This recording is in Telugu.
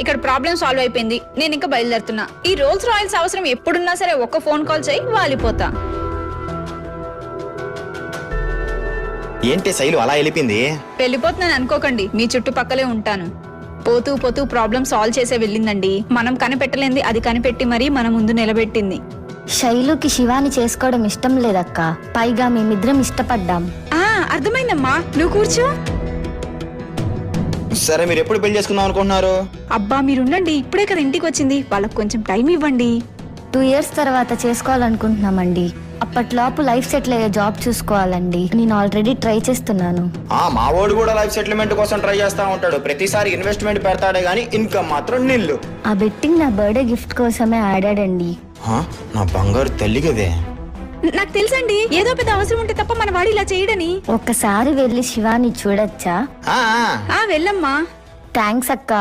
ఇక్కడ ప్రాబ్లం సాల్వ్ అయిపోయింది. నేను ఇంకా బయలుదేరుతున్నా. ఈ రోల్స్ రాయల్స్ అవసరం ఎప్పుడున్నా సరే ఒక్క ఫోన్ కాల్ చేయి వాలిపోతా. ఏంటి శైలు అలా వెళ్ళిపోయింది? వెళ్ళిపోతున్నాను అనుకోకండి, మీ చుట్టుపక్కలే ఉంటాను. పోతూ పోతూ ప్రాబ్లం సాల్వ్ చేసే వెళ్ళిందండి. మనం కనిపెట్టలేంది అది కనిపెట్టి మరీ మన ముందు నిలబెట్టింది. శైలుకి శివాని చేసుకోవడం ఇష్టం లేదక్క. పైగా మేమిద్దరం ఇష్టపడ్డాం. అర్థమైందమ్మా, నువ్వు కూర్చో. సరే, మీరు ఎప్పుడు పెళ్లి చేసుకుందాం అనుకుంటున్నారు? అబ్బా మీరుండండి, ఇప్పుడే కదా ఇంటికి వచ్చింది. వాళ్ళకు కొంచెం టైం ఇవ్వండి. 2 years తర్వాత చేసుకోవాలనుకుంటున్నామండి. అప్పట్లోపు లైఫ్ సెటిల్ అయ్యే జాబ్ చూసుకోవాలండి. నేను ఆల్రెడీ ట్రై చేస్తున్నాను. మా వాడు కూడా లైఫ్ సెటిల్మెంట్ కోసం ట్రై చేస్తా ఉంటాడు. ప్రతిసారి ఇన్వెస్ట్మెంట్ పెడతాడే గానీ ఇన్కమ్ మాత్రం నిల్లు. ఆ బెట్టింగ్ నా బర్త్డే గిఫ్ట్ కోసమే ఆడాడండి. నా బంగారు తల్లి కదే. నాకు తెలుసండి, ఏదో పెద్ద అవసరం ఉంటే తప్ప మన వాడు ఇలా చేయడని. ఒక్కసారి వెళ్ళి శివాని చూడొచ్చా? వెళ్ళమ్మా. థ్యాంక్స్ అక్క.